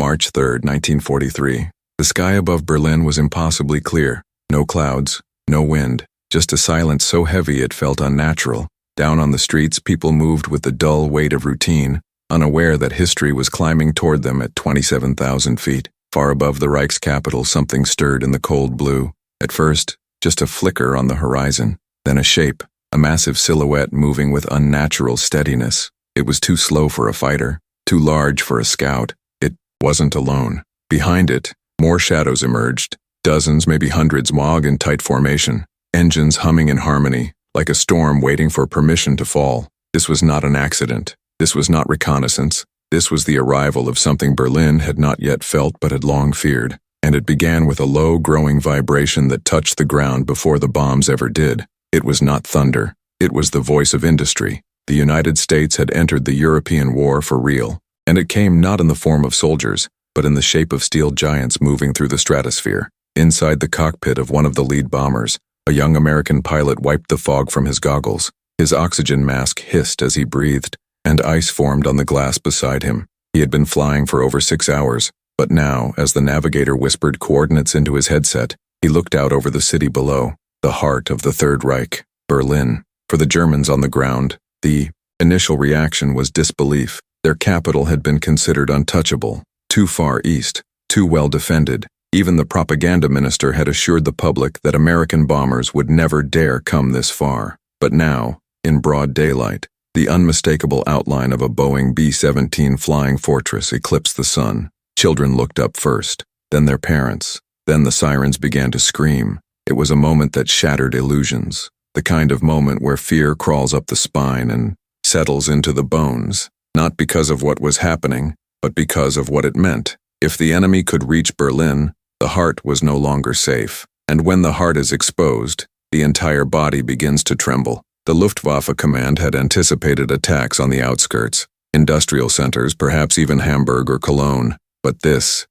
March 3, 1943. The sky above Berlin was impossibly clear. No clouds, no wind, just a silence so heavy it felt unnatural. Down on the streets, people moved with the dull weight of routine, unaware that history was climbing toward them at 27,000 feet. Far above the Reich's capital, something stirred in the cold blue. At first, just a flicker on the horizon, then a shape, a massive silhouette moving with unnatural steadiness. It was too slow for a fighter, too large for a scout. It wasn't alone. Behind it, more shadows emerged, dozens, maybe hundreds, mog in tight formation, engines humming in harmony, like a storm waiting for permission to fall. This was not an accident. This was not reconnaissance. This was the arrival of something Berlin had not yet felt but had long feared, and it began with a low, growing vibration that touched the ground before the bombs ever did. It was not thunder. It was the voice of industry. The United States had entered the European war for real, and it came not in the form of soldiers, but in the shape of steel giants moving through the stratosphere. Inside the cockpit of one of the lead bombers, a young American pilot wiped the fog from his goggles. His oxygen mask hissed as he breathed, and ice formed on the glass beside him. He had been flying for over 6 hours, but now, as the navigator whispered coordinates into his headset, he looked out over the city below, the heart of the Third Reich, Berlin. For the Germans on the ground, the initial reaction was disbelief. Their capital had been considered untouchable, too far east, too well defended. Even the propaganda minister had assured the public that American bombers would never dare come this far. But now, in broad daylight, the unmistakable outline of a Boeing B-17 Flying Fortress eclipsed the sun. Children looked up first, then their parents, then the sirens began to scream. It was a moment that shattered illusions, the kind of moment where fear crawls up the spine and settles into the bones, not because of what was happening, but because of what it meant. If the enemy could reach Berlin, the heart was no longer safe. And when the heart is exposed, the entire body begins to tremble. The Luftwaffe command had anticipated attacks on the outskirts, industrial centers, perhaps even Hamburg or Cologne. But this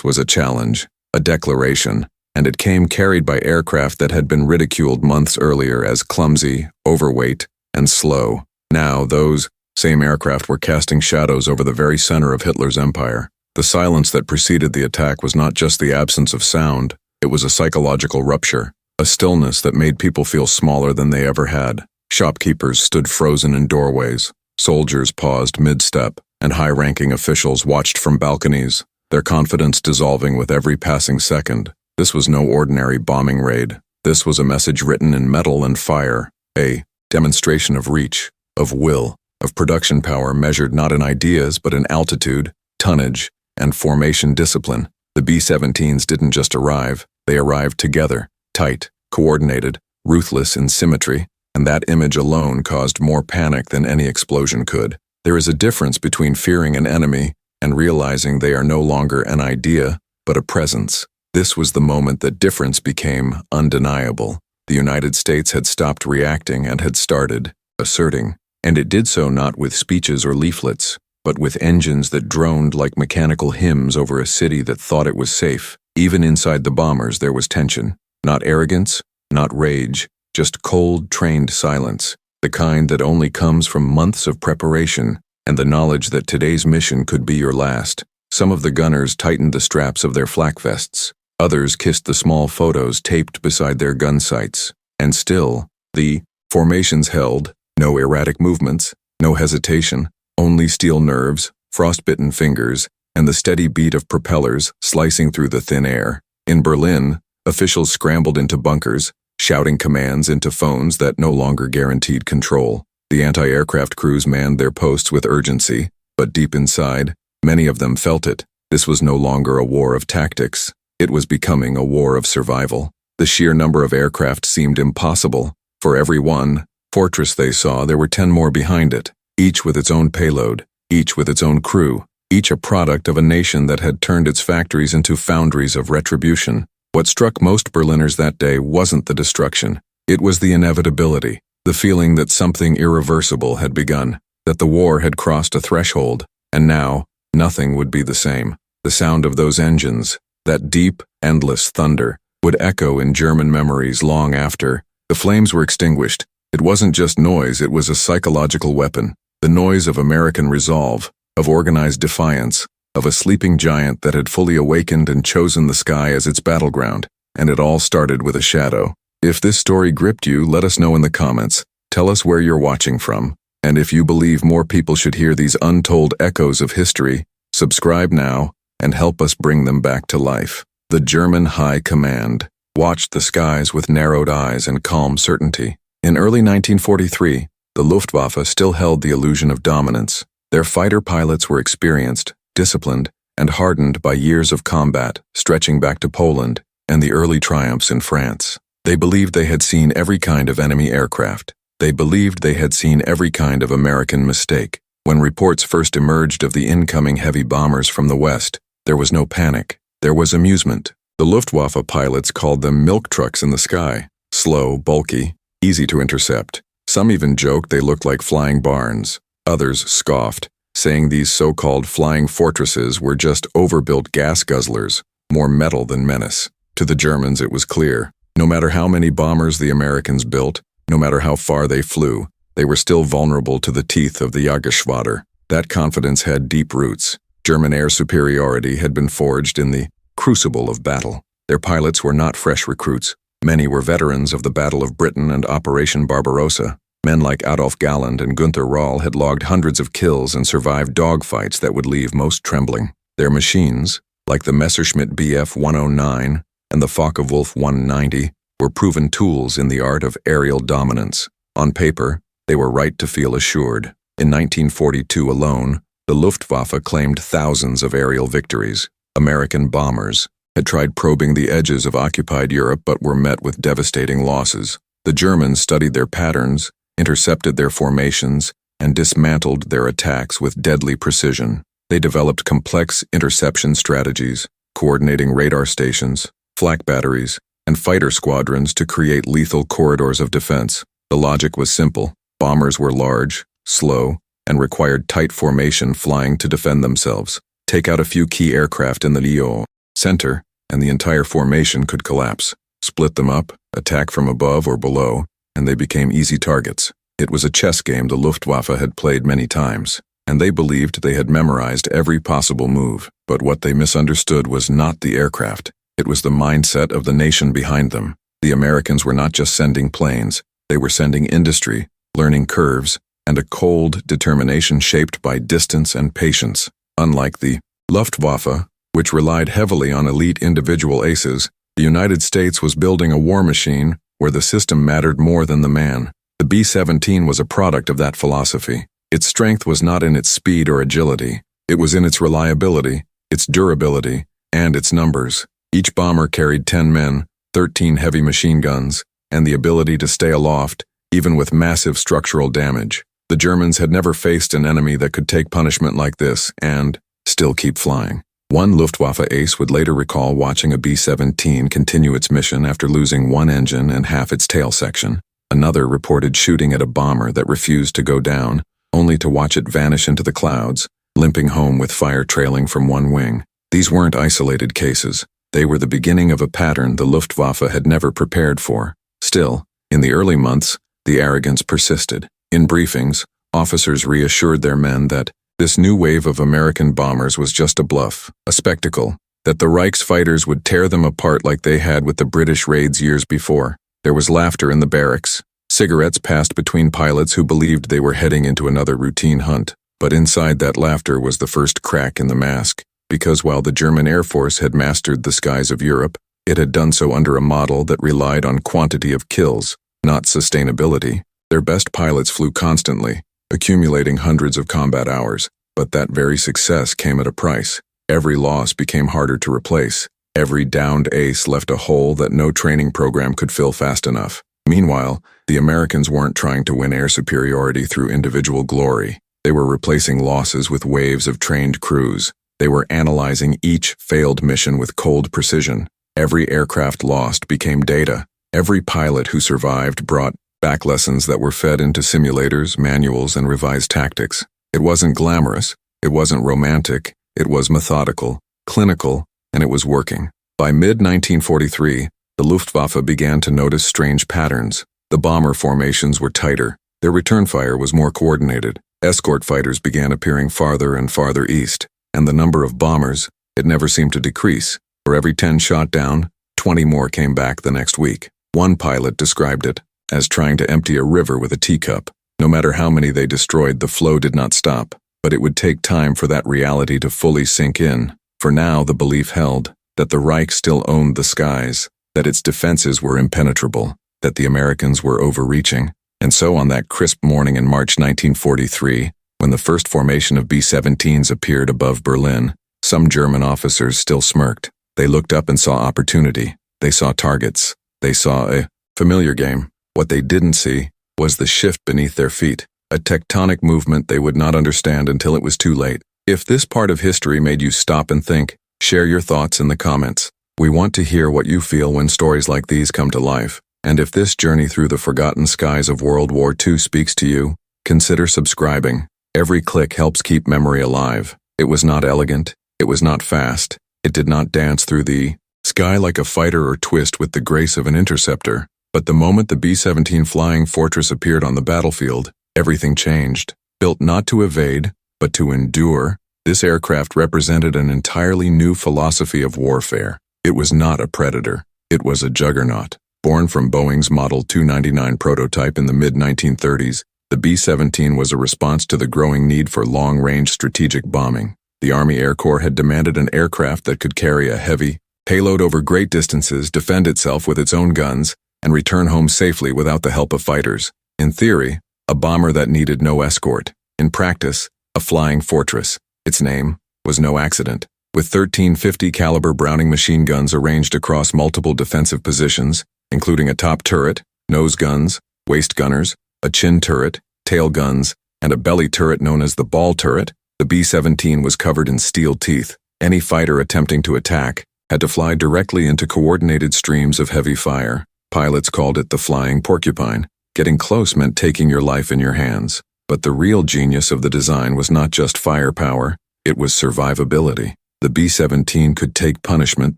was a challenge, a declaration, and it came carried by aircraft that had been ridiculed months earlier as clumsy, overweight, and slow. Now those same aircraft were casting shadows over the very center of Hitler's empire. The silence that preceded the attack was not just the absence of sound, it was a psychological rupture, a stillness that made people feel smaller than they ever had. Shopkeepers stood frozen in doorways, soldiers paused mid-step, and high-ranking officials watched from balconies, their confidence dissolving with every passing second. This was no ordinary bombing raid. This was a message written in metal and fire, a demonstration of reach, of will, of production power measured not in ideas but in altitude, tonnage, and formation discipline. The B-17s didn't just arrive, they arrived together, tight, coordinated, ruthless in symmetry, and that image alone caused more panic than any explosion could. There is a difference between fearing an enemy and realizing they are no longer an idea, but a presence. This was the moment that difference became undeniable. The United States had stopped reacting and had started asserting, and it did so not with speeches or leaflets, but with engines that droned like mechanical hymns over a city that thought it was safe. Even inside the bombers there was tension. Not arrogance, not rage, just cold, trained silence, the kind that only comes from months of preparation and the knowledge that today's mission could be your last. Some of the gunners tightened the straps of their flak vests. Others kissed the small photos taped beside their gun sights. And still, the formations held, no erratic movements, no hesitation, only steel nerves, frostbitten fingers, and the steady beat of propellers slicing through the thin air. In Berlin, officials scrambled into bunkers, shouting commands into phones that no longer guaranteed control. The anti-aircraft crews manned their posts with urgency, but deep inside, many of them felt it. This was no longer a war of tactics. It was becoming a war of survival. The sheer number of aircraft seemed impossible. For every one fortress they saw, there were 10 more behind it, each with its own payload, each with its own crew, each a product of a nation that had turned its factories into foundries of retribution. What struck most Berliners that day wasn't the destruction. It was the inevitability, the feeling that something irreversible had begun, that the war had crossed a threshold, and now, nothing would be the same. The sound of those engines, that deep, endless thunder, would echo in German memories long after the flames were extinguished. It wasn't just noise, it was a psychological weapon, the noise of American resolve, of organized defiance, of a sleeping giant that had fully awakened and chosen the sky as its battleground, and it all started with a shadow. If this story gripped you, let us know in the comments. Tell us where you're watching from, and if you believe more people should hear these untold echoes of history, subscribe now and help us bring them back to life. The German High Command watched the skies with narrowed eyes and calm certainty. In early 1943, the Luftwaffe still held the illusion of dominance. Their fighter pilots were experienced, disciplined, and hardened by years of combat, stretching back to Poland and the early triumphs in France. They believed they had seen every kind of enemy aircraft. They believed they had seen every kind of American mistake. When reports first emerged of the incoming heavy bombers from the West, there was no panic. There was amusement. The Luftwaffe pilots called them milk trucks in the sky. Slow, bulky, easy to intercept. Some even joked they looked like flying barns. Others scoffed, saying these so-called flying fortresses were just overbuilt gas guzzlers, more metal than menace. To the Germans it was clear. No matter how many bombers the Americans built, no matter how far they flew, they were still vulnerable to the teeth of the Jagdgeschwader. That confidence had deep roots. German air superiority had been forged in the crucible of battle. Their pilots were not fresh recruits. Many were veterans of the Battle of Britain and Operation Barbarossa. Men like Adolf Galland and Günther Röhl had logged hundreds of kills and survived dogfights that would leave most trembling. Their machines, like the Messerschmitt Bf 109 and the Focke-Wulf 190, were proven tools in the art of aerial dominance. On paper, they were right to feel assured. In 1942 alone, the Luftwaffe claimed thousands of aerial victories. American bombers had tried probing the edges of occupied Europe but were met with devastating losses. The Germans studied their patterns, intercepted their formations, and dismantled their attacks with deadly precision. They developed complex interception strategies, coordinating radar stations, flak batteries, and fighter squadrons to create lethal corridors of defense. The logic was simple. Bombers were large, slow, and required tight formation flying to defend themselves. Take out a few key aircraft in the Lyon center, and the entire formation could collapse. Split them up, attack from above or below, and they became easy targets. It was a chess game the Luftwaffe had played many times, and they believed they had memorized every possible move. But what they misunderstood was not the aircraft. It was the mindset of the nation behind them. The Americans were not just sending planes, they were sending industry, learning curves, and a cold determination shaped by distance and patience. Unlike the Luftwaffe, which relied heavily on elite individual aces, the United States was building a war machine where the system mattered more than the man. The B-17 was a product of that philosophy. Its strength was not in its speed or agility. It was in its reliability, its durability, and its numbers. Each bomber carried 10 men, 13 heavy machine guns, and the ability to stay aloft, even with massive structural damage. The Germans had never faced an enemy that could take punishment like this and still keep flying. One Luftwaffe ace would later recall watching a B-17 continue its mission after losing one engine and half its tail section. Another reported shooting at a bomber that refused to go down, only to watch it vanish into the clouds, limping home with fire trailing from one wing. These weren't isolated cases. They were the beginning of a pattern the Luftwaffe had never prepared for. Still, in the early months, the arrogance persisted. In briefings, officers reassured their men that this new wave of American bombers was just a bluff, a spectacle, that the Reich's fighters would tear them apart like they had with the British raids years before. There was laughter in the barracks. Cigarettes passed between pilots who believed they were heading into another routine hunt. But inside that laughter was the first crack in the mask. Because while the German Air Force had mastered the skies of Europe, it had done so under a model that relied on quantity of kills, not sustainability. Their best pilots flew constantly, accumulating hundreds of combat hours, but that very success came at a price. Every loss became harder to replace. Every downed ace left a hole that no training program could fill fast enough. Meanwhile, the Americans weren't trying to win air superiority through individual glory. They were replacing losses with waves of trained crews. They were analyzing each failed mission with cold precision. Every aircraft lost became data. Every pilot who survived brought back lessons that were fed into simulators, manuals, and revised tactics. It wasn't glamorous, it wasn't romantic, it was methodical, clinical, and it was working. By mid-1943, the Luftwaffe began to notice strange patterns. The bomber formations were tighter. Their return fire was more coordinated. Escort fighters began appearing farther and farther east. And the number of bombers, it never seemed to decrease. For every 10 shot down, 20 more came back the next week. One pilot described it as trying to empty a river with a teacup. No matter how many they destroyed, the flow did not stop. But it would take time for that reality to fully sink in. For now, the belief held that the Reich still owned the skies, that its defenses were impenetrable, that the Americans were overreaching. And so on that crisp morning in March 1943, when the first formation of B-17s appeared above Berlin, some German officers still smirked. They looked up and saw opportunity. They saw targets. They saw a familiar game. What they didn't see was the shift beneath their feet, a tectonic movement they would not understand until it was too late. If this part of history made you stop and think, share your thoughts in the comments. We want to hear what you feel when stories like these come to life. And if this journey through the forgotten skies of World War II speaks to you, consider subscribing. Every click helps keep memory alive. It was not elegant. It was not fast. It did not dance through the sky like a fighter or twist with the grace of an interceptor. But the moment the B-17 Flying Fortress appeared on the battlefield, everything changed. Built not to evade, but to endure, this aircraft represented an entirely new philosophy of warfare. It was not a predator. It was a juggernaut. Born from Boeing's Model 299 prototype in the mid-1930s, the B-17 was a response to the growing need for long-range strategic bombing. The Army Air Corps had demanded an aircraft that could carry a heavy payload over great distances, defend itself with its own guns, and return home safely without the help of fighters. In theory, a bomber that needed no escort. In practice, a flying fortress. Its name was no accident. With 1350 caliber Browning machine guns arranged across multiple defensive positions, including a top turret, nose guns, waist gunners, a chin turret, tail guns, and a belly turret known as the ball turret, the B-17 was covered in steel teeth. Any fighter attempting to attack had to fly directly into coordinated streams of heavy fire. Pilots called it the flying porcupine. Getting close meant taking your life in your hands. But the real genius of the design was not just firepower, it was survivability. The B-17 could take punishment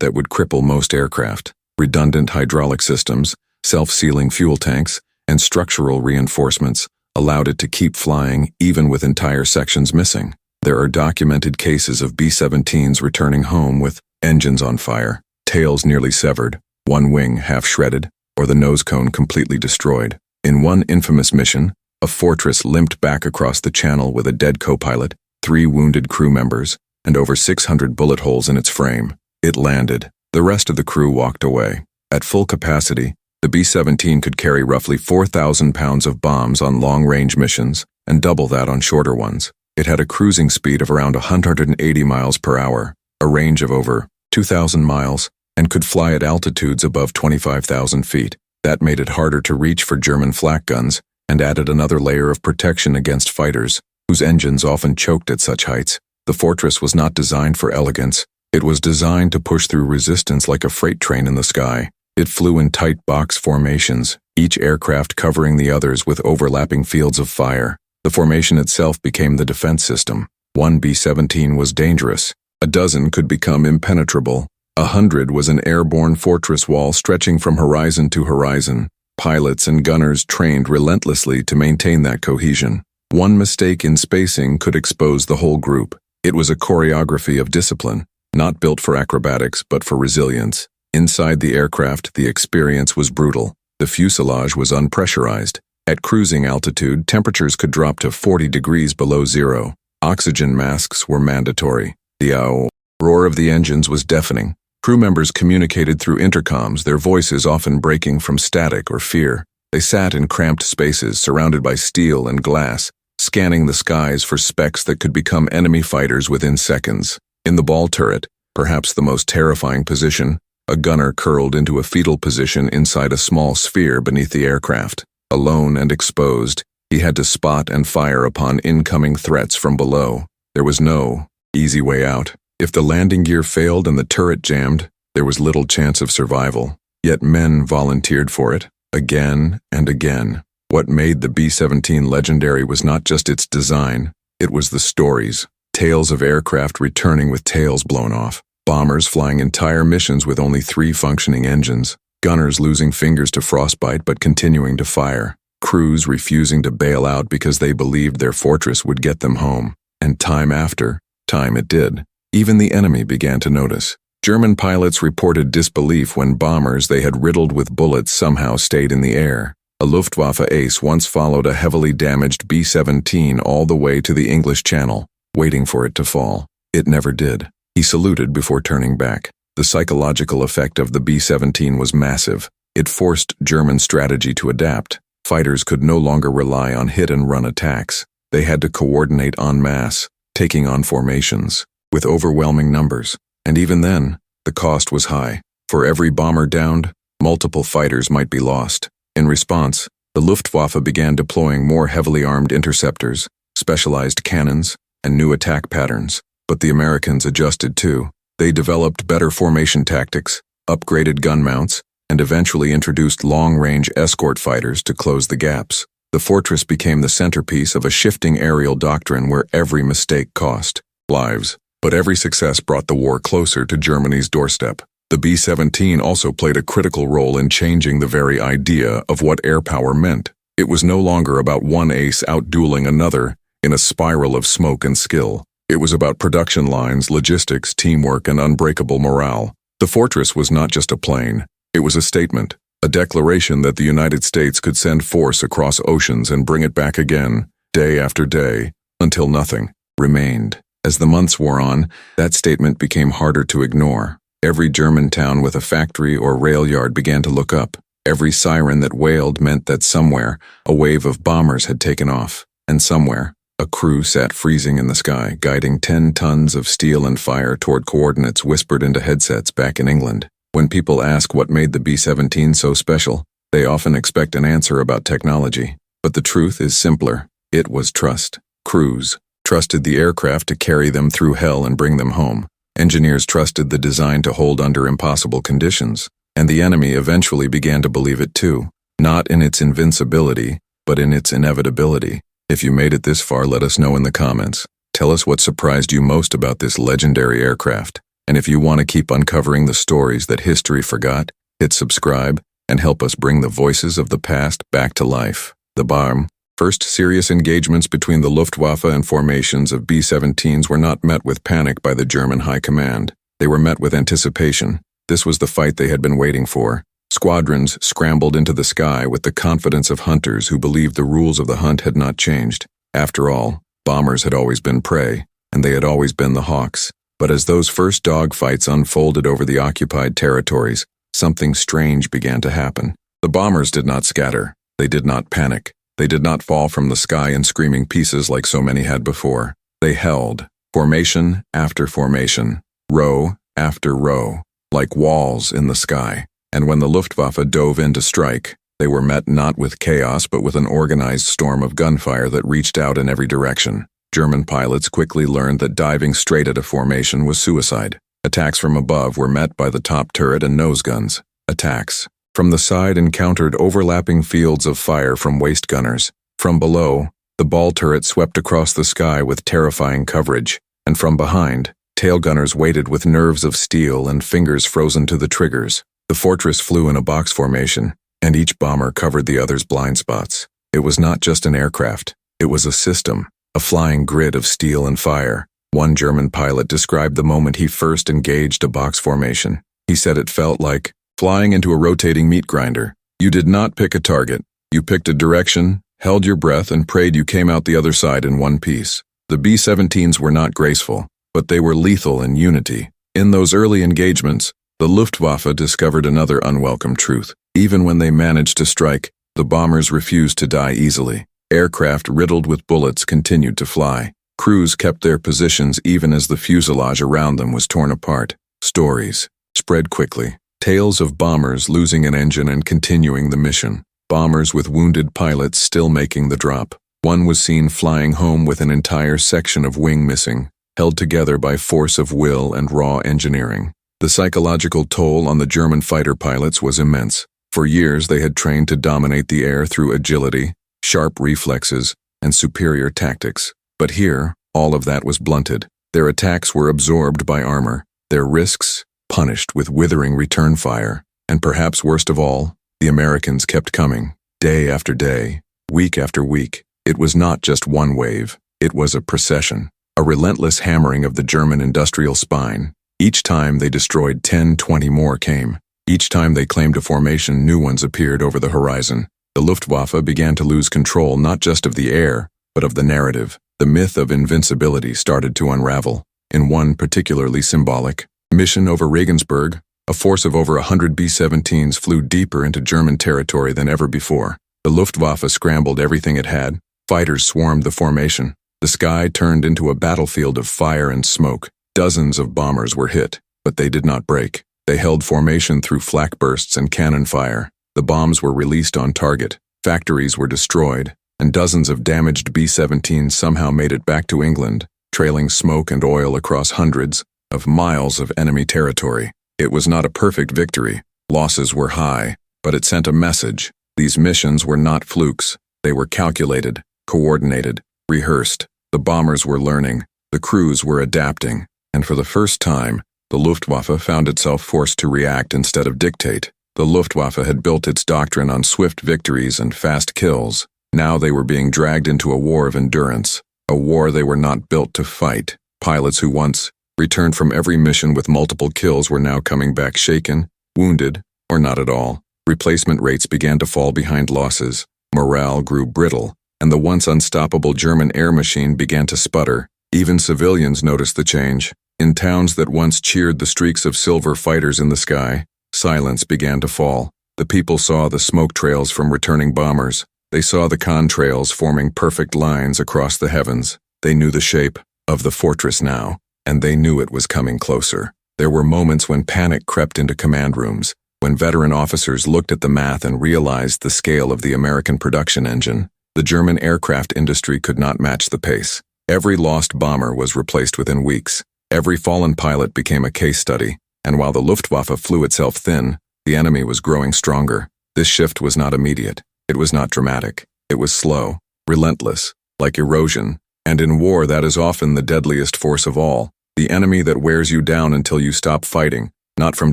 that would cripple most aircraft. Redundant hydraulic systems, self-sealing fuel tanks, and structural reinforcements allowed it to keep flying even with entire sections missing. There are documented cases of B-17s returning home with engines on fire, tails nearly severed, one wing half shredded, or the nose cone completely destroyed. In one infamous mission, a Fortress limped back across the channel with a dead co-pilot, 3 wounded crew members, and over 600 bullet holes in its frame. It landed. The rest of the crew walked away. At full capacity, the B-17 could carry roughly 4,000 pounds of bombs on long-range missions and double that on shorter ones. It had a cruising speed of around 180 miles per hour, a range of over 2,000 miles, and could fly at altitudes above 25,000 feet. That made it harder to reach for German flak guns and added another layer of protection against fighters, whose engines often choked at such heights. The Fortress was not designed for elegance. It was designed to push through resistance like a freight train in the sky. It flew in tight box formations, each aircraft covering the others with overlapping fields of fire. The formation itself became the defense system. One B-17 was dangerous. A dozen could become impenetrable. 100 was an airborne fortress wall stretching from horizon to horizon. Pilots and gunners trained relentlessly to maintain that cohesion. One mistake in spacing could expose the whole group. It was a choreography of discipline, not built for acrobatics but for resilience. Inside the aircraft, the experience was brutal. The fuselage was unpressurized. At cruising altitude, temperatures could drop to 40 degrees below zero. Oxygen masks were mandatory. The roar of the engines was deafening. Crew members communicated through intercoms, their voices often breaking from static or fear. They sat in cramped spaces surrounded by steel and glass, scanning the skies for specks that could become enemy fighters within seconds. In the ball turret, perhaps the most terrifying position, a gunner curled into a fetal position inside a small sphere beneath the aircraft. Alone and exposed, he had to spot and fire upon incoming threats from below. There was no easy way out. If the landing gear failed and the turret jammed, there was little chance of survival. Yet men volunteered for it, again and again. What made the B-17 legendary was not just its design, it was the stories. Tales of aircraft returning with tails blown off. Bombers flying entire missions with only 3 functioning engines. Gunners losing fingers to frostbite but continuing to fire. Crews refusing to bail out because they believed their fortress would get them home. And time after, time it did. Even the enemy began to notice. German pilots reported disbelief when bombers they had riddled with bullets somehow stayed in the air. A Luftwaffe ace once followed a heavily damaged B-17 all the way to the English Channel, waiting for it to fall. It never did. He saluted before turning back. The psychological effect of the B-17 was massive. It forced German strategy to adapt. Fighters could no longer rely on hit-and-run attacks. They had to coordinate en masse, taking on formations, with overwhelming numbers. And even then, the cost was high. For every bomber downed, multiple fighters might be lost. In response, the Luftwaffe began deploying more heavily armed interceptors, specialized cannons, and new attack patterns. But the Americans adjusted too. They developed better formation tactics, upgraded gun mounts, and eventually introduced long-range escort fighters to close the gaps. The fortress became the centerpiece of a shifting aerial doctrine where every mistake cost lives. But every success brought the war closer to Germany's doorstep. The B-17 also played a critical role in changing the very idea of what air power meant. It was no longer about one ace outdueling another in a spiral of smoke and skill. It was about production lines, logistics, teamwork, and unbreakable morale. The fortress was not just a plane. It was a statement, a declaration that the United States could send force across oceans and bring it back again, day after day, until nothing remained. As the months wore on, that statement became harder to ignore. Every German town with a factory or rail yard began to look up. Every siren that wailed meant that somewhere, a wave of bombers had taken off. And somewhere, a crew sat freezing in the sky, guiding 10 tons of steel and fire toward coordinates whispered into headsets back in England. When people ask what made the B-17 so special, they often expect an answer about technology. But the truth is simpler. It was trust. Crews trusted the aircraft to carry them through hell and bring them home. Engineers trusted the design to hold under impossible conditions. And the enemy eventually began to believe it too. Not in its invincibility, but in its inevitability. If you made it this far, let us know in the comments. Tell us what surprised you most about this legendary aircraft. And if you want to keep uncovering the stories that history forgot, hit subscribe and help us bring the voices of the past back to life. The bomb. First serious engagements between the Luftwaffe and formations of B-17s were not met with panic by the German high command. They were met with anticipation. This was the fight they had been waiting for. Squadrons scrambled into the sky with the confidence of hunters who believed the rules of the hunt had not changed. After all, bombers had always been prey, and they had always been the hawks. But as those first dogfights unfolded over the occupied territories, something strange began to happen. The bombers did not scatter. They did not panic. They did not fall from the sky in screaming pieces like so many had before. They held, formation after formation, row after row, like walls in the sky. And when the Luftwaffe dove in to strike, they were met not with chaos but with an organized storm of gunfire that reached out in every direction. German pilots quickly learned that diving straight at a formation was suicide. Attacks from above were met by the top turret and nose guns. Attacks from the side encountered overlapping fields of fire from waist gunners. From below, the ball turret swept across the sky with terrifying coverage. And from behind, tail gunners waited with nerves of steel and fingers frozen to the triggers. The fortress flew in a box formation, and each bomber covered the other's blind spots. It was not just an aircraft. It was a system, a flying grid of steel and fire. One German pilot described the moment he first engaged a box formation. He said it felt like flying into a rotating meat grinder. You did not pick a target. You picked a direction, held your breath, and prayed you came out the other side in one piece. The B-17s were not graceful, but they were lethal in unity. In those early engagements, the Luftwaffe discovered another unwelcome truth. Even when they managed to strike, the bombers refused to die easily. Aircraft riddled with bullets continued to fly. Crews kept their positions even as the fuselage around them was torn apart. Stories spread quickly. Tales of bombers losing an engine and continuing the mission. Bombers with wounded pilots still making the drop. One was seen flying home with an entire section of wing missing, held together by force of will and raw engineering. The psychological toll on the German fighter pilots was immense. For years they had trained to dominate the air through agility, sharp reflexes, and superior tactics. But here, all of that was blunted. Their attacks were absorbed by armor, their risks punished with withering return fire. And perhaps worst of all, the Americans kept coming, day after day, week after week. It was not just one wave, it was a procession. a relentless hammering of the German industrial spine. Each time they destroyed 10, 20 more came. Each time they claimed a formation, new ones appeared over the horizon. The Luftwaffe began to lose control not just of the air, but of the narrative. The myth of invincibility started to unravel. In one particularly symbolic mission over Regensburg, a force of over 100 B-17s flew deeper into German territory than ever before. The Luftwaffe scrambled everything it had. Fighters swarmed the formation. The sky turned into a battlefield of fire and smoke. Dozens of bombers were hit, but they did not break. They held formation through flak bursts and cannon fire. The bombs were released on target. Factories were destroyed, and dozens of damaged B-17s somehow made it back to England, trailing smoke and oil across hundreds of miles of enemy territory. It was not a perfect victory. Losses were high, but it sent a message. These missions were not flukes. They were calculated, coordinated, rehearsed. The bombers were learning. The crews were adapting. And for the first time, the Luftwaffe found itself forced to react instead of dictate. The Luftwaffe had built its doctrine on swift victories and fast kills. Now they were being dragged into a war of endurance, a war they were not built to fight. Pilots who once returned from every mission with multiple kills were now coming back shaken, wounded, or not at all. Replacement rates began to fall behind losses. Morale grew brittle, and the once unstoppable German air machine began to sputter. Even civilians noticed the change. In towns that once cheered the streaks of silver fighters in the sky, silence began to fall. The people saw the smoke trails from returning bombers. They saw the contrails forming perfect lines across the heavens. They knew the shape of the fortress now, and they knew it was coming closer. There were moments when panic crept into command rooms, when veteran officers looked at the math and realized the scale of the American production engine. The German aircraft industry could not match the pace. Every lost bomber was replaced within weeks. Every fallen pilot became a case study, and while the Luftwaffe flew itself thin, the enemy was growing stronger. This shift was not immediate. It was not dramatic. It was slow, relentless, like erosion, and in war that is often the deadliest force of all, the enemy that wears you down until you stop fighting, not from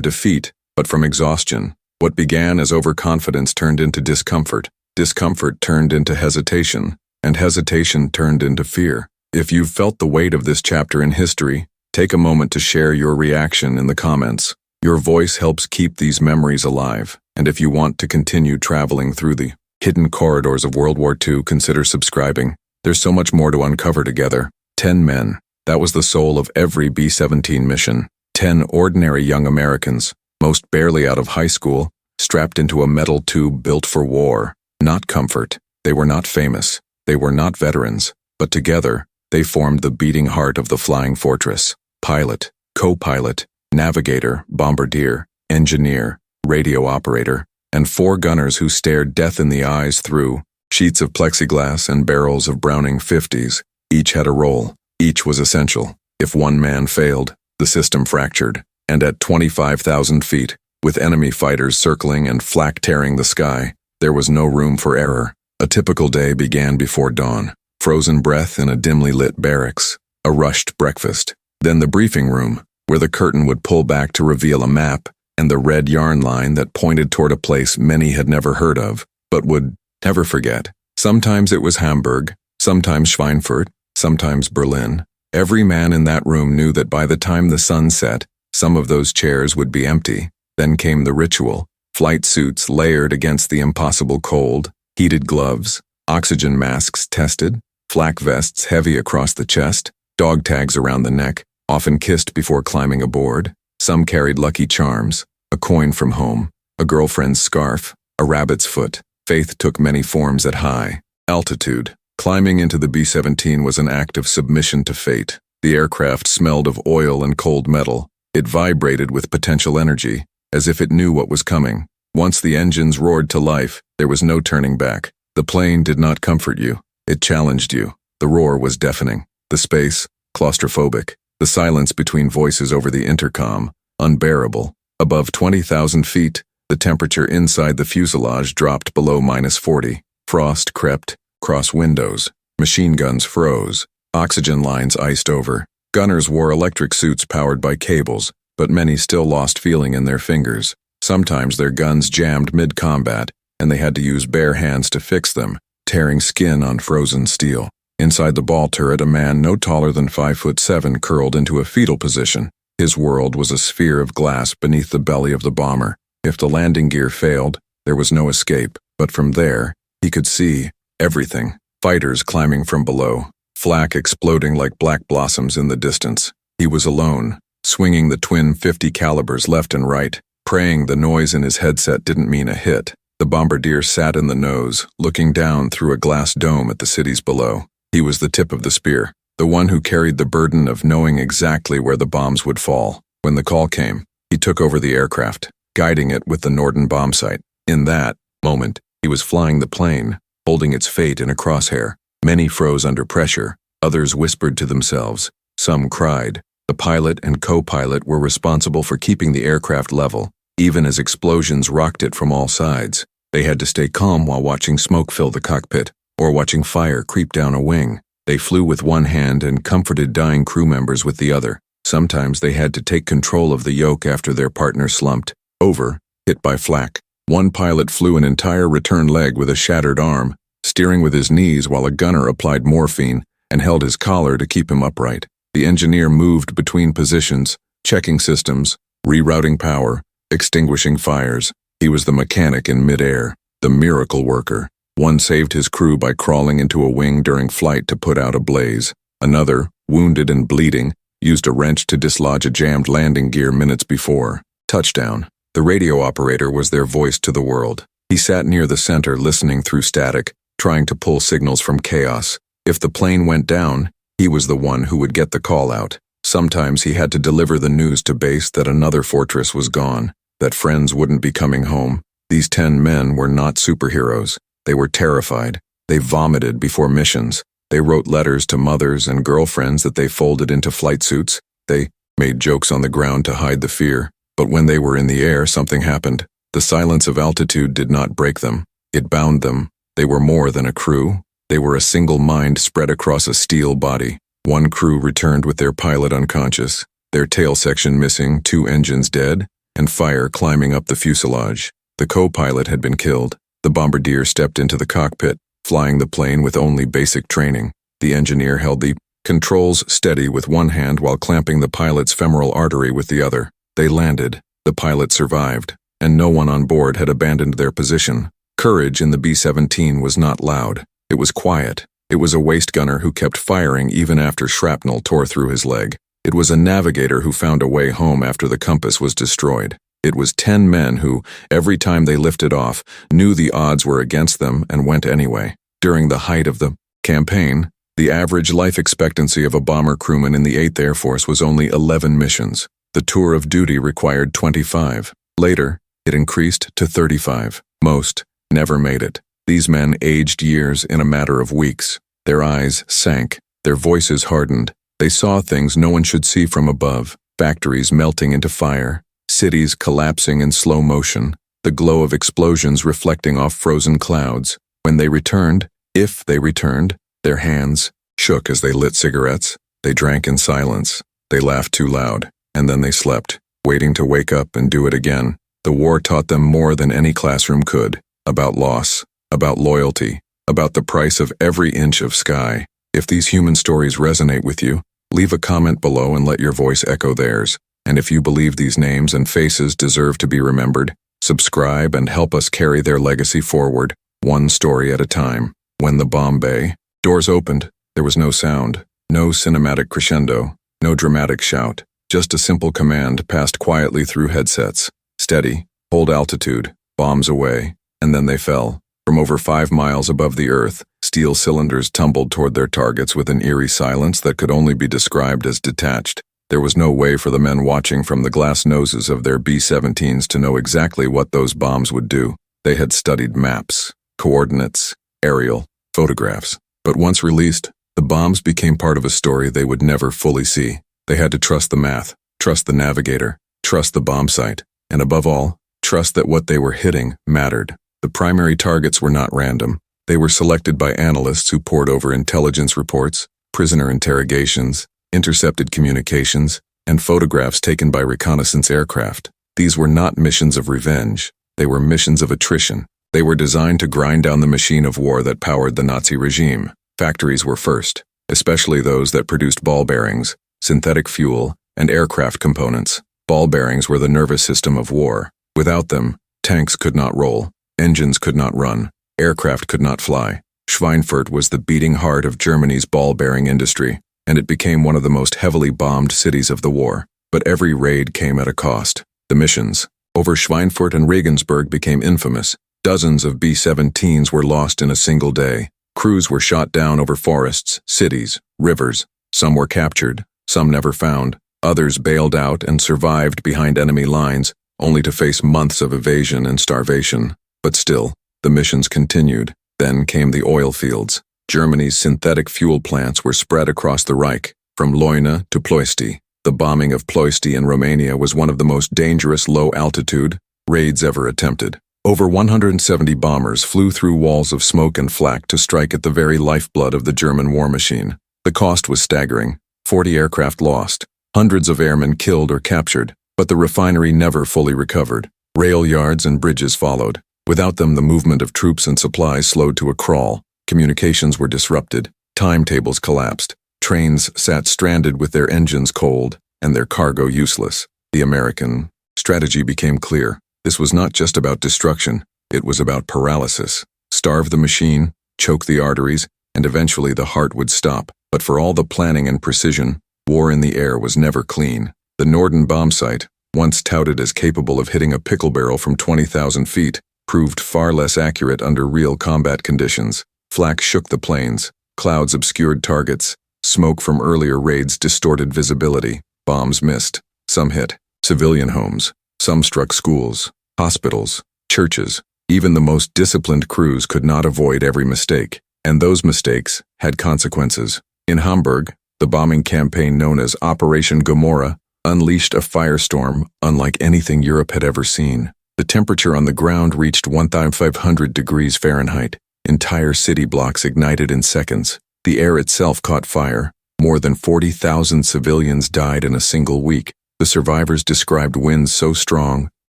defeat, but from exhaustion. What began as overconfidence turned into discomfort. Discomfort turned into hesitation, and hesitation turned into fear. If you've felt the weight of this chapter in history, take a moment to share your reaction in the comments. Your voice helps keep these memories alive, and if you want to continue traveling through the hidden corridors of World War II, consider subscribing. There's so much more to uncover together. 10 men. That was the soul of every B-17 mission. 10 ordinary young Americans, most barely out of high school, strapped into a metal tube built for war. Not comfort. They were not famous. They were not veterans. But together, they formed the beating heart of the Flying Fortress. Pilot, co-pilot, navigator, bombardier, engineer, radio operator, and 4 gunners who stared death in the eyes through sheets of plexiglass and barrels of Browning 50s. Each had a role. Each was essential. If one man failed, the system fractured. And at 25,000 feet, with enemy fighters circling and flak tearing the sky, there was no room for error. A typical day began before dawn. Frozen breath in a dimly lit barracks. A rushed breakfast. Then the briefing room, where the curtain would pull back to reveal a map and the red yarn line that pointed toward a place many had never heard of, but would never forget. Sometimes it was Hamburg, sometimes Schweinfurt, sometimes Berlin. Every man in that room knew that by the time the sun set, some of those chairs would be empty. Then came the ritual. Flight suits layered against the impossible cold, heated gloves, oxygen masks tested, flak vests heavy across the chest, dog tags around the neck, often kissed before climbing aboard. Some carried lucky charms, a coin from home, a girlfriend's scarf, a rabbit's foot. Faith took many forms at high altitude. Climbing into the B-17 was an act of submission to fate. The aircraft smelled of oil and cold metal. It vibrated with potential energy, as if it knew what was coming. Once the engines roared to life, there was no turning back. The plane did not comfort you. It challenged you. The roar was deafening. The space, claustrophobic. The silence between voices over the intercom, unbearable. Above 20,000 feet, the temperature inside the fuselage dropped below -40. Frost crept across windows. Machine guns froze. Oxygen lines iced over. Gunners wore electric suits powered by cables, but many still lost feeling in their fingers. Sometimes their guns jammed mid-combat, and they had to use bare hands to fix them, tearing skin on frozen steel. Inside the ball turret, a man no taller than 5'7" curled into a fetal position. His world was a sphere of glass beneath the belly of the bomber. If the landing gear failed, there was no escape. But from there, he could see everything. Fighters climbing from below, flak exploding like black blossoms in the distance. He was alone, swinging the twin .50 calibers left and right, praying the noise in his headset didn't mean a hit. The bombardier sat in the nose, looking down through a glass dome at the cities below. He was the tip of the spear, the one who carried the burden of knowing exactly where the bombs would fall. When the call came, he took over the aircraft, guiding it with the Norden bomb sight. In that moment, he was flying the plane, holding its fate in a crosshair. Many froze under pressure, others whispered to themselves, some cried. The pilot and co-pilot were responsible for keeping the aircraft level, even as explosions rocked it from all sides. They had to stay calm while watching smoke fill the cockpit, or watching fire creep down a wing. They flew with one hand and comforted dying crew members with the other. Sometimes they had to take control of the yoke after their partner slumped over, hit by flak. One pilot flew an entire return leg with a shattered arm, steering with his knees while a gunner applied morphine and held his collar to keep him upright. The engineer moved between positions, checking systems, rerouting power, extinguishing fires. He was the mechanic in midair, the miracle worker. One saved his crew by crawling into a wing during flight to put out a blaze. Another, wounded and bleeding, used a wrench to dislodge a jammed landing gear minutes before. Touchdown. The radio operator was their voice to the world. He sat near the center listening through static, trying to pull signals from chaos. If the plane went down, he was the one who would get the call out. Sometimes he had to deliver the news to base that another fortress was gone, that friends wouldn't be coming home. These 10 men were not superheroes. They were terrified. They vomited before missions. They wrote letters to mothers and girlfriends that they folded into flight suits. They made jokes on the ground to hide the fear. But when they were in the air, something happened. The silence of altitude did not break them. It bound them. They were more than a crew. They were a single mind spread across a steel body. One crew returned with their pilot unconscious, their tail section missing, 2 engines dead, and fire climbing up the fuselage. The co-pilot had been killed. The bombardier stepped into the cockpit, flying the plane with only basic training. The engineer held the controls steady with one hand while clamping the pilot's femoral artery with the other. They landed. The pilot survived, and no one on board had abandoned their position. Courage in the B-17 was not loud. It was quiet. It was a waist gunner who kept firing even after shrapnel tore through his leg. It was a navigator who found a way home after the compass was destroyed. It was 10 men who, every time they lifted off, knew the odds were against them and went anyway. During the height of the campaign, the average life expectancy of a bomber crewman in the 8th Air Force was only 11 missions. The tour of duty required 25. Later, it increased to 35. Most never made it. These men aged years in a matter of weeks. Their eyes sank. Their voices hardened. They saw things no one should see from above. Factories melting into fire. Cities collapsing in slow motion. The glow of explosions reflecting off frozen clouds. When they returned, if they returned, their hands shook as they lit cigarettes. They drank in silence. They laughed too loud. And then they slept, waiting to wake up and do it again. The war taught them more than any classroom could. About loss. About loyalty, about the price of every inch of sky. If these human stories resonate with you, leave a comment below and let your voice echo theirs. And if you believe these names and faces deserve to be remembered, subscribe and help us carry their legacy forward, one story at a time. When the bomb bay doors opened, there was no sound, no cinematic crescendo, no dramatic shout, just a simple command passed quietly through headsets. Steady, hold altitude, bombs away, and then they fell. From over 5 miles above the earth, steel cylinders tumbled toward their targets with an eerie silence that could only be described as detached. There was no way for the men watching from the glass noses of their B-17s to know exactly what those bombs would do. They had studied maps, coordinates, aerial, photographs. But once released, the bombs became part of a story they would never fully see. They had to trust the math, trust the navigator, trust the bomb site, and above all, trust that what they were hitting mattered. The primary targets were not random. They were selected by analysts who pored over intelligence reports, prisoner interrogations, intercepted communications, and photographs taken by reconnaissance aircraft. These were not missions of revenge. They were missions of attrition. They were designed to grind down the machine of war that powered the Nazi regime. Factories were first, especially those that produced ball bearings, synthetic fuel, and aircraft components. Ball bearings were the nervous system of war. Without them, tanks could not roll, engines could not run, aircraft could not fly. Schweinfurt was the beating heart of Germany's ball-bearing industry, and it became one of the most heavily bombed cities of the war. But every raid came at a cost. The missions over Schweinfurt and Regensburg became infamous. Dozens of B-17s were lost in a single day. Crews were shot down over forests, cities, rivers. Some were captured, some never found. Others bailed out and survived behind enemy lines, only to face months of evasion and starvation. But still, the missions continued. Then came the oil fields. Germany's synthetic fuel plants were spread across the Reich, from Leuna to Ploiești. The bombing of Ploiești in Romania was one of the most dangerous low-altitude raids ever attempted. Over 170 bombers flew through walls of smoke and flak to strike at the very lifeblood of the German war machine. The cost was staggering. 40 aircraft lost, hundreds of airmen killed or captured, but the refinery never fully recovered. Rail yards and bridges followed. Without them, the movement of troops and supplies slowed to a crawl. Communications were disrupted. Timetables collapsed. Trains sat stranded with their engines cold and their cargo useless. The American strategy became clear. This was not just about destruction. It was about paralysis. Starve the machine, choke the arteries, and eventually the heart would stop. But for all the planning and precision, war in the air was never clean. The Norden bomb site, once touted as capable of hitting a pickle barrel from 20,000 feet, proved far less accurate under real combat conditions. Flak shook the planes, clouds obscured targets, smoke from earlier raids distorted visibility, bombs missed, some hit civilian homes, some struck schools, hospitals, churches. Even the most disciplined crews could not avoid every mistake, and those mistakes had consequences. In Hamburg, the bombing campaign known as Operation Gomorrah unleashed a firestorm unlike anything Europe had ever seen. The temperature on the ground reached 1,500 degrees Fahrenheit. Entire city blocks ignited in seconds. The air itself caught fire. More than 40,000 civilians died in a single week. The survivors described winds so strong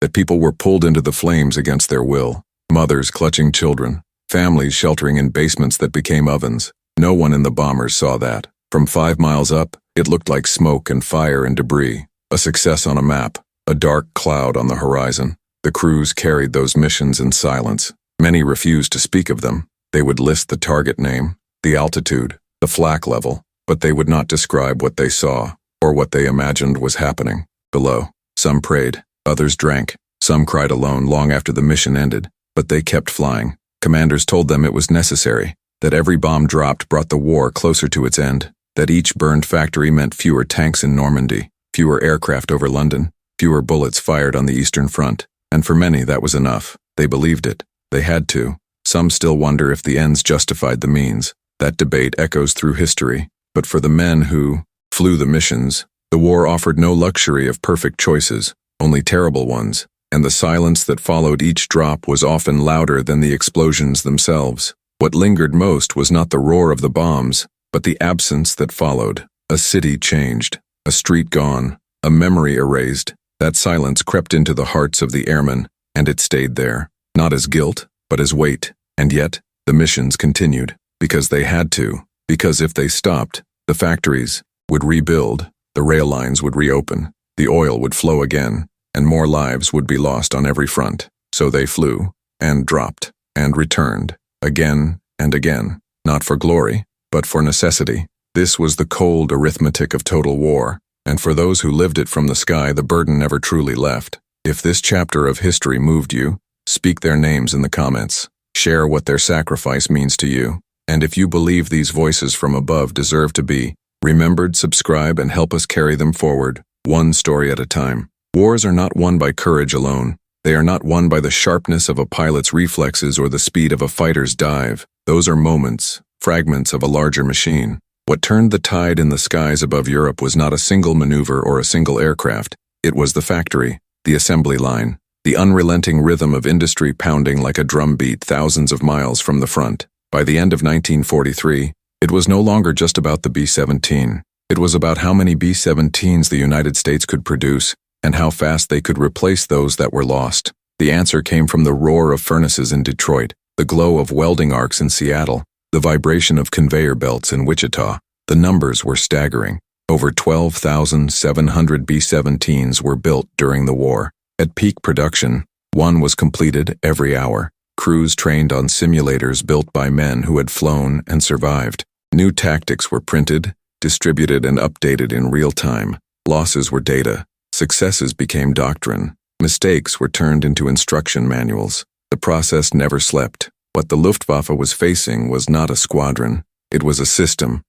that people were pulled into the flames against their will. Mothers clutching children, families sheltering in basements that became ovens. No one in the bombers saw that. From 5 miles up, it looked like smoke and fire and debris. A success on a map, a dark cloud on the horizon. The crews carried those missions in silence. Many refused to speak of them. They would list the target name, the altitude, the flak level, but they would not describe what they saw or what they imagined was happening below. Some prayed, others drank, some cried alone long after the mission ended, but they kept flying. Commanders told them it was necessary, that every bomb dropped brought the war closer to its end, that each burned factory meant fewer tanks in Normandy, fewer aircraft over London, fewer bullets fired on the Eastern Front. And for many, that was enough. They believed it. They had to. Some still wonder if the ends justified the means. That debate echoes through history. But for the men who flew the missions, the war offered no luxury of perfect choices, only terrible ones, and the silence that followed each drop was often louder than the explosions themselves. What lingered most was not the roar of the bombs, but the absence that followed. A city changed, a street gone, a memory erased. That silence crept into the hearts of the airmen, and it stayed there, not as guilt, but as weight. And yet, the missions continued, because they had to, because if they stopped, the factories would rebuild, the rail lines would reopen, the oil would flow again, and more lives would be lost on every front. So they flew, and dropped, and returned, again and again, not for glory, but for necessity. This was the cold arithmetic of total war. And for those who lived it from the sky, the burden never truly left. If this chapter of history moved you, speak their names in the comments. Share what their sacrifice means to you. And if you believe these voices from above deserve to be remembered, subscribe and help us carry them forward, one story at a time. Wars are not won by courage alone. They are not won by the sharpness of a pilot's reflexes or the speed of a fighter's dive. Those are moments, fragments of a larger machine. What turned the tide in the skies above Europe was not a single maneuver or a single aircraft. It was the factory, the assembly line, the unrelenting rhythm of industry pounding like a drumbeat thousands of miles from the front. By the end of 1943, it was no longer just about the B-17. It was about how many B-17s the United States could produce and how fast they could replace those that were lost. The answer came from the roar of furnaces in Detroit, the glow of welding arcs in Seattle, The vibration of conveyor belts in Wichita. The numbers were staggering. Over 12,700 B-17s were built during the war. At peak production, one was completed every hour. Crews trained on simulators built by men who had flown and survived. New tactics were printed, distributed, and updated in real time. Losses were data. Successes became doctrine. Mistakes were turned into instruction manuals. The process never slept. What the Luftwaffe was facing was not a squadron. It was a system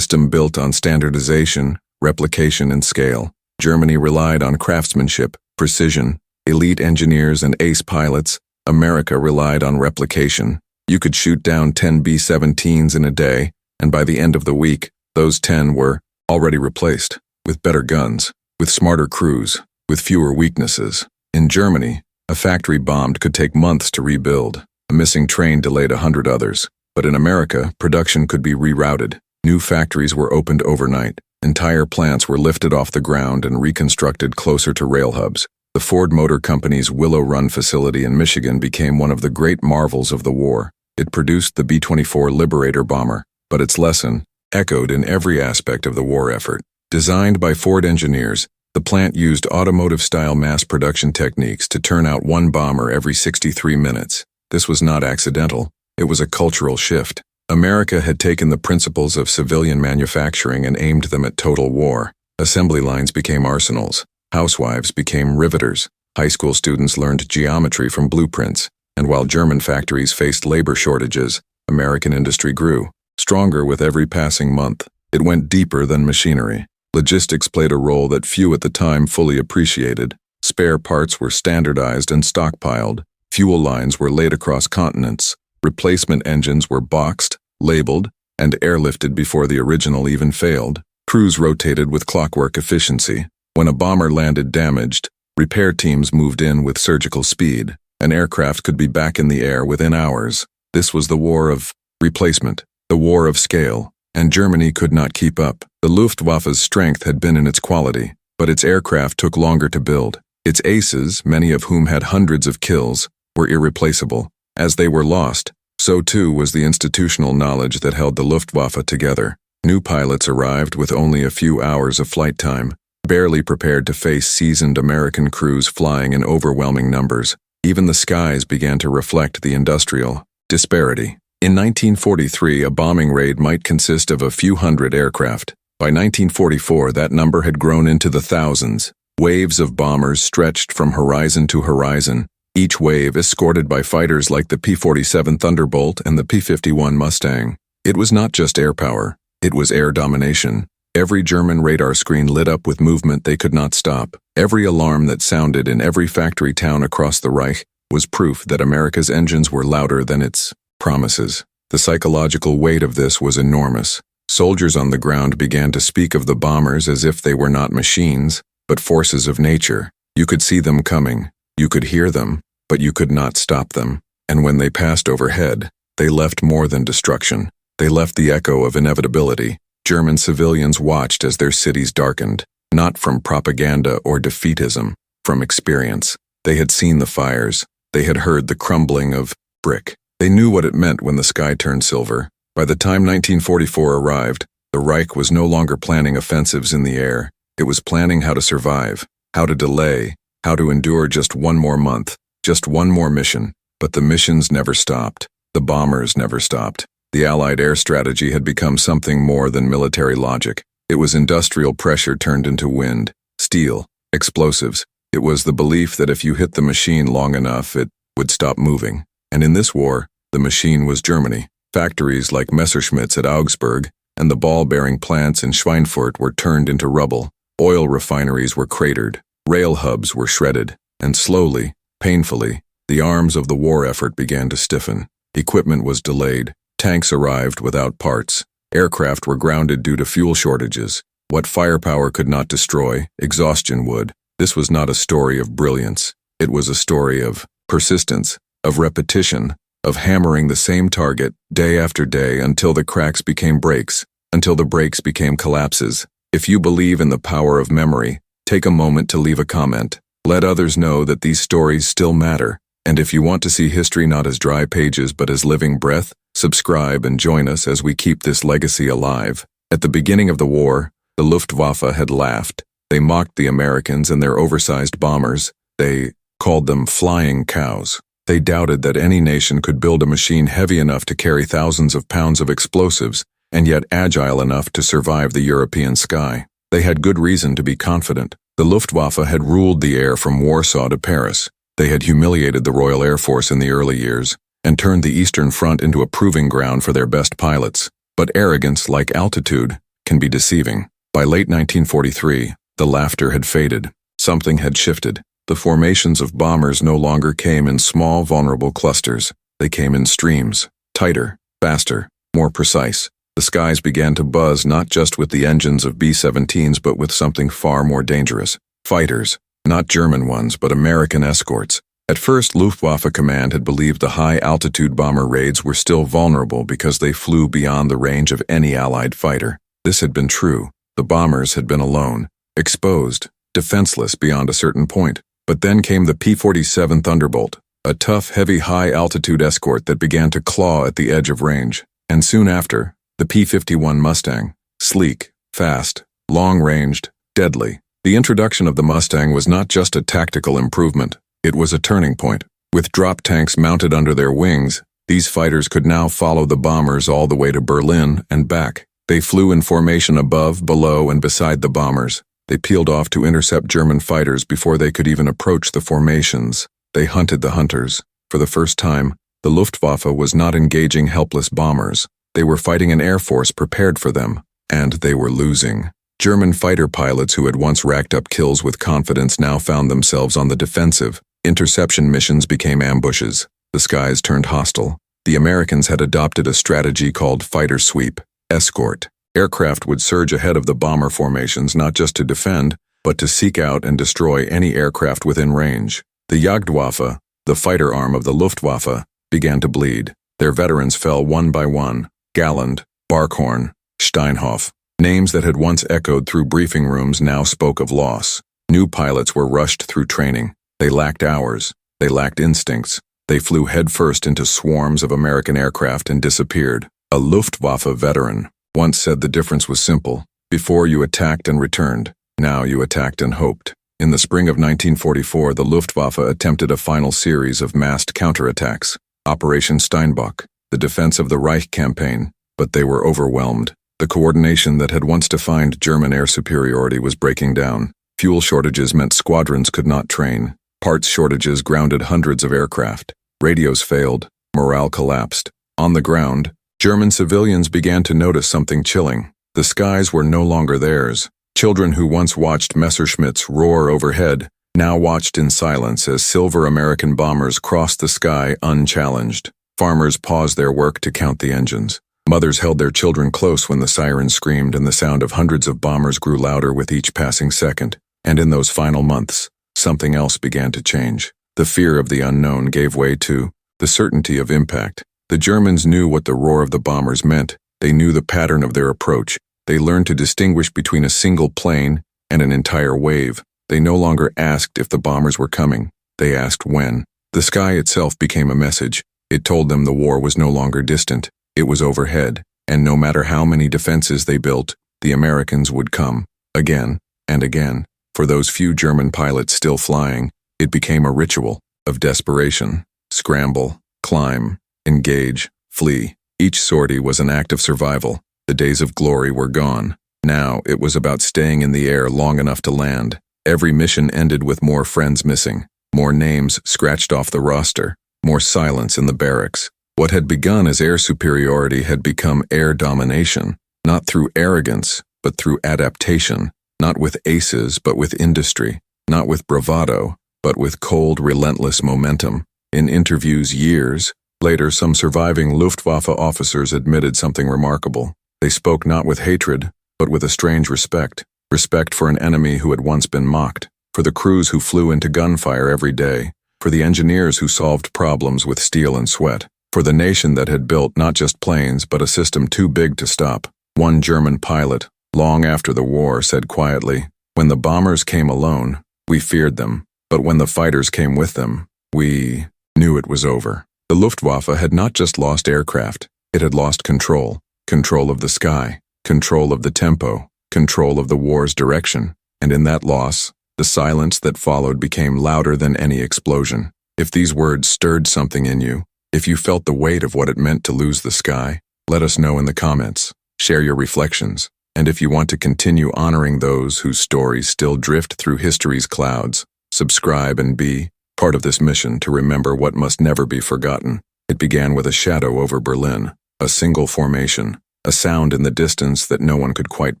built on standardization, replication, and scale. Germany relied on craftsmanship, precision, elite engineers, and ace pilots. America relied on replication. You could shoot down 10 B-17s in a day, and by the end of the week, those 10 were already replaced, with better guns, with smarter crews, with fewer weaknesses. In Germany, a factory bombed could take months to rebuild. A missing train delayed 100 others. But in America, production could be rerouted. New factories were opened overnight. Entire plants were lifted off the ground and reconstructed closer to rail hubs. The Ford Motor Company's Willow Run facility in Michigan became one of the great marvels of the war. It produced the B-24 Liberator bomber, but its lesson echoed in every aspect of the war effort. Designed by Ford engineers, the plant used automotive-style mass production techniques to turn out one bomber every 63 minutes. This was not accidental. It was a cultural shift. America had taken the principles of civilian manufacturing and aimed them at total war. Assembly lines became arsenals. Housewives became riveters. High school students learned geometry from blueprints. And while German factories faced labor shortages, American industry grew, stronger with every passing month. It went deeper than machinery. Logistics played a role that few at the time fully appreciated. Spare parts were standardized and stockpiled. Fuel lines were laid across continents. Replacement engines were boxed, labeled, and airlifted before the original even failed. Crews rotated with clockwork efficiency. When a bomber landed damaged, repair teams moved in with surgical speed. An aircraft could be back in the air within hours. This was the war of replacement, the war of scale, and Germany could not keep up. The Luftwaffe's strength had been in its quality, but its aircraft took longer to build. Its aces, many of whom had hundreds of kills, were irreplaceable. As they were lost, so too was the institutional knowledge that held the Luftwaffe together. New pilots arrived with only a few hours of flight time, barely prepared to face seasoned American crews flying in overwhelming numbers. Even the skies began to reflect the industrial disparity. In 1943, a bombing raid might consist of a few hundred aircraft. By 1944, that number had grown into the thousands. Waves of bombers stretched from horizon to horizon, each wave escorted by fighters like the P-47 Thunderbolt and the P51 Mustang. It was not just air power, it was air domination. Every German radar screen lit up with movement they could not stop. Every alarm that sounded in every factory town across the Reich was proof that America's engines were louder than its promises. The psychological weight of this was enormous. Soldiers on the ground began to speak of the bombers as if they were not machines, but forces of nature. You could see them coming. You could hear them, but you could not stop them. And when they passed overhead, they left more than destruction. They left the echo of inevitability. German civilians watched as their cities darkened, not from propaganda or defeatism, from experience. They had seen the fires. They had heard the crumbling of brick. They knew what it meant when the sky turned silver. By the time 1944 arrived, the Reich was no longer planning offensives in the air. It was planning how to survive, how to delay, how to endure just one more month, just one more mission. But the missions never stopped. The bombers never stopped. The Allied air strategy had become something more than military logic. It was industrial pressure turned into wind, steel, explosives. It was the belief that if you hit the machine long enough, it would stop moving. And in this war, the machine was Germany. Factories like Messerschmitt's at Augsburg and the ball-bearing plants in Schweinfurt were turned into rubble. Oil refineries were cratered. Rail hubs were shredded. And slowly, painfully, the arms of the war effort began to stiffen. Equipment was delayed. Tanks arrived without parts. Aircraft were grounded due to fuel shortages. What firepower could not destroy, exhaustion would. This was not a story of brilliance. It was a story of persistence, of repetition, of hammering the same target day after day until the cracks became breaks, until the breaks became collapses. If you believe in the power of memory, take a moment to leave a comment. Let others know that these stories still matter. And if you want to see history not as dry pages but as living breath, Subscribe and join us as we keep this legacy alive. At the beginning of the war, the Luftwaffe had laughed. They mocked the Americans and their oversized bombers. They called them flying cows. They doubted that any nation could build a machine heavy enough to carry thousands of pounds of explosives and yet agile enough to survive the European sky. They had good reason to be confident. The Luftwaffe had ruled the air from Warsaw to Paris. They had humiliated the Royal Air Force in the early years and turned the Eastern Front into a proving ground for their best pilots. But arrogance, like altitude, can be deceiving. By late 1943, the laughter had faded. Something had shifted. The formations of bombers no longer came in small, vulnerable clusters. They came in streams, tighter, faster, more precise. The skies began to buzz not just with the engines of B-17s but with something far more dangerous. Fighters, not German ones but American escorts. At first, Luftwaffe Command had believed the high-altitude bomber raids were still vulnerable because they flew beyond the range of any Allied fighter. This had been true. The bombers had been alone, exposed, defenseless beyond a certain point. But then came the P-47 Thunderbolt, a tough, heavy, high-altitude escort that began to claw at the edge of range. And soon after, the P51 Mustang, sleek, fast, long-ranged, deadly. The introduction of the Mustang was not just a tactical improvement, it was a turning point. With drop tanks mounted under their wings, these fighters could now follow the bombers all the way to Berlin and back. They flew in formation above, below, and beside the bombers. They peeled off to intercept German fighters before they could even approach the formations. They hunted the hunters. For the first time, the Luftwaffe was not engaging helpless bombers. They were fighting an air force prepared for them, and they were losing. German fighter pilots who had once racked up kills with confidence now found themselves on the defensive. Interception missions became ambushes. The skies turned hostile. The Americans had adopted a strategy called fighter sweep, escort. Aircraft would surge ahead of the bomber formations not just to defend, but to seek out and destroy any aircraft within range. The Jagdwaffe, the fighter arm of the Luftwaffe, began to bleed. Their veterans fell one by one. Galland, Barkhorn, Steinhoff. Names that had once echoed through briefing rooms now spoke of loss. New pilots were rushed through training. They lacked hours. They lacked instincts. They flew headfirst into swarms of American aircraft and disappeared. A Luftwaffe veteran once said the difference was simple. Before you attacked and returned. Now you attacked and hoped. In the spring of 1944, the Luftwaffe attempted a final series of massed counterattacks. Operation Steinbock, the defense of the Reich campaign, but they were overwhelmed. The coordination that had once defined German air superiority was breaking down. Fuel shortages meant squadrons could not train. Parts shortages grounded hundreds of aircraft. Radios failed. Morale collapsed. On the ground, German civilians began to notice something chilling. The skies were no longer theirs. Children who once watched Messerschmitts roar overhead now watched in silence as silver American bombers crossed the sky unchallenged. Farmers paused their work to count the engines. Mothers held their children close when the sirens screamed and the sound of hundreds of bombers grew louder with each passing second. And in those final months, something else began to change. The fear of the unknown gave way to the certainty of impact. The Germans knew what the roar of the bombers meant. They knew the pattern of their approach. They learned to distinguish between a single plane and an entire wave. They no longer asked if the bombers were coming. They asked when. The sky itself became a message. It told them the war was no longer distant. It was overhead, and no matter how many defenses they built, the Americans would come, again and again. For those few German pilots still flying, it became a ritual of desperation. Scramble, climb, engage, flee. Each sortie was an act of survival. The days of glory were gone. Now it was about staying in the air long enough to land. Every mission ended with more friends missing, more names scratched off the roster, more silence in the barracks. What had begun as air superiority had become air domination, not through arrogance, but through adaptation, not with aces, but with industry, not with bravado, but with cold, relentless momentum. In interviews years later, some surviving Luftwaffe officers admitted something remarkable. They spoke not with hatred, but with a strange respect. Respect for an enemy who had once been mocked, for the crews who flew into gunfire every day, for the engineers who solved problems with steel and sweat, for the nation that had built not just planes but a system too big to stop. One German pilot, long after the war, said quietly, "When the bombers came alone, we feared them, but when the fighters came with them, we knew it was over." The Luftwaffe had not just lost aircraft, It had lost control. Control of the sky, control of the tempo, control of the war's direction. And in that loss, the silence that followed became louder than any explosion. If these words stirred something in you, if you felt the weight of what it meant to lose the sky, let us know in the comments. Share your reflections. And if you want to continue honoring those whose stories still drift through history's clouds, subscribe and be part of this mission to remember what must never be forgotten. It began with a shadow over Berlin, a single formation, a sound in the distance that no one could quite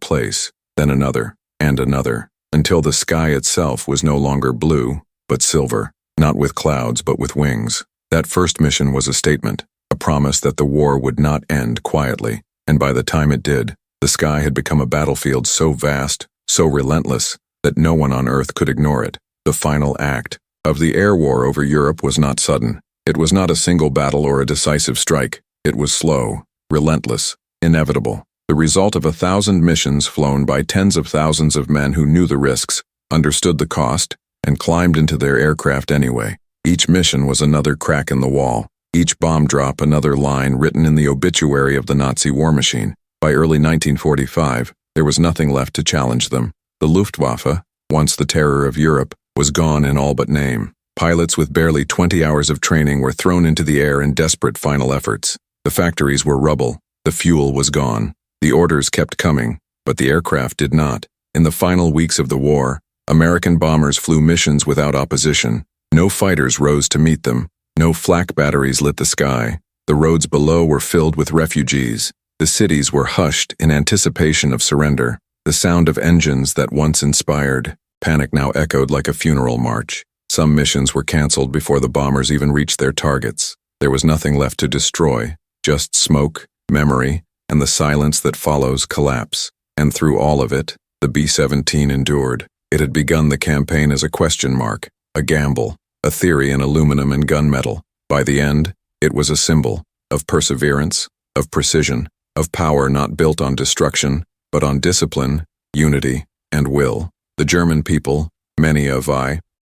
place, then another, and another, until the sky itself was no longer blue, but silver, not with clouds but with wings. That first mission was a statement, a promise that the war would not end quietly, and by the time it did, the sky had become a battlefield so vast, so relentless, that no one on Earth could ignore it. The final act of the air war over Europe was not sudden. It was not a single battle or a decisive strike. It was slow, relentless, inevitable. The result of 1,000 missions flown by tens of thousands of men who knew the risks, understood the cost, and climbed into their aircraft anyway. Each mission was another crack in the wall. Each bomb drop another line written in the obituary of the Nazi war machine. By early 1945, there was nothing left to challenge them. The Luftwaffe, once the terror of Europe, was gone in all but name. Pilots with barely 20 hours of training were thrown into the air in desperate final efforts. The factories were rubble. The fuel was gone. The orders kept coming, but the aircraft did not. In the final weeks of the war, American bombers flew missions without opposition. No fighters rose to meet them. No flak batteries lit the sky. The roads below were filled with refugees. The cities were hushed in anticipation of surrender. The sound of engines that once inspired panic now echoed like a funeral march. Some missions were canceled before the bombers even reached their targets. There was nothing left to destroy, just smoke, memory, and the silence that follows collapse. And through all of it, the B-17 endured. It had begun the campaign as a question mark, a gamble, a theory in aluminum and gunmetal. By the end, it was a symbol of perseverance, of precision, of power not built on destruction, but on discipline, unity, and will. The German people, many of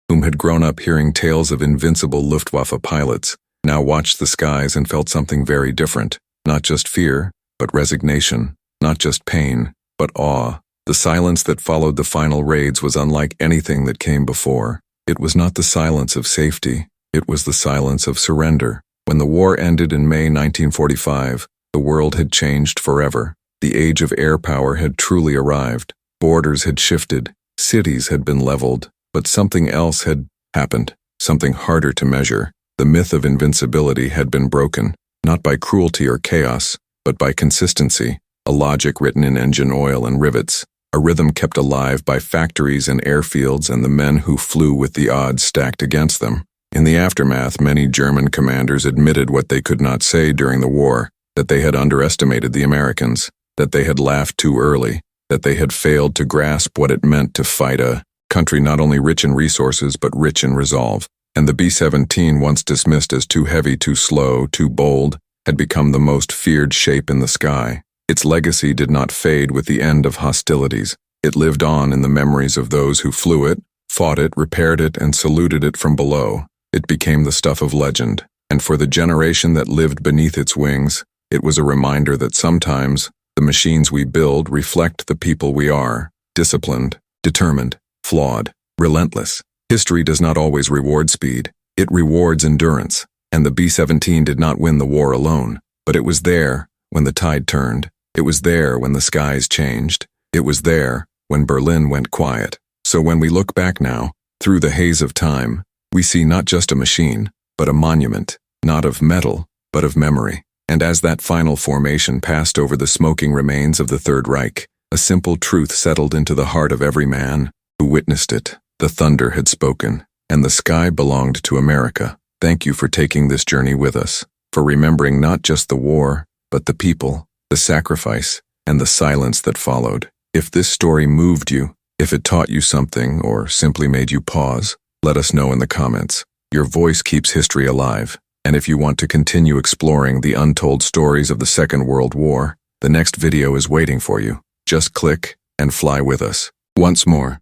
whom had grown up hearing tales of invincible Luftwaffe pilots, now watched the skies and felt something very different. Not just fear, but resignation. Not just pain, but awe. The silence that followed the final raids was unlike anything that came before. It was not the silence of safety. It was the silence of surrender. When the war ended in May 1945, the world had changed forever. The age of air power had truly arrived. Borders had shifted. Cities had been leveled. But something else had happened. Something harder to measure. The myth of invincibility had been broken. Not by cruelty or chaos, but by consistency, a logic written in engine oil and rivets, a rhythm kept alive by factories and airfields and the men who flew with the odds stacked against them. In the aftermath, many German commanders admitted what they could not say during the war, that they had underestimated the Americans, that they had laughed too early, that they had failed to grasp what it meant to fight a country not only rich in resources but rich in resolve. And the B-17, once dismissed as too heavy, too slow, too bold, had become the most feared shape in the sky. Its legacy did not fade with the end of hostilities. It lived on in the memories of those who flew it, fought it, repaired it, and saluted it from below. It became the stuff of legend. And for the generation that lived beneath its wings, it was a reminder that sometimes the machines we build reflect the people we are, disciplined, determined, flawed, relentless. History does not always reward speed. It rewards endurance. And the B-17 did not win the war alone. But it was there when the tide turned. It was there when the skies changed. It was there when Berlin went quiet. So when we look back now, through the haze of time, we see not just a machine, but a monument, not of metal, but of memory. And as that final formation passed over the smoking remains of the Third Reich, a simple truth settled into the heart of every man who witnessed it. The thunder had spoken, and the sky belonged to America. Thank you for taking this journey with us, for remembering not just the war, but the people, the sacrifice, and the silence that followed. If this story moved you, if it taught you something, or simply made you pause, let us know in the comments. Your voice keeps history alive. And if you want to continue exploring the untold stories of the Second World War, the next video is waiting for you. Just click and fly with us. Once more,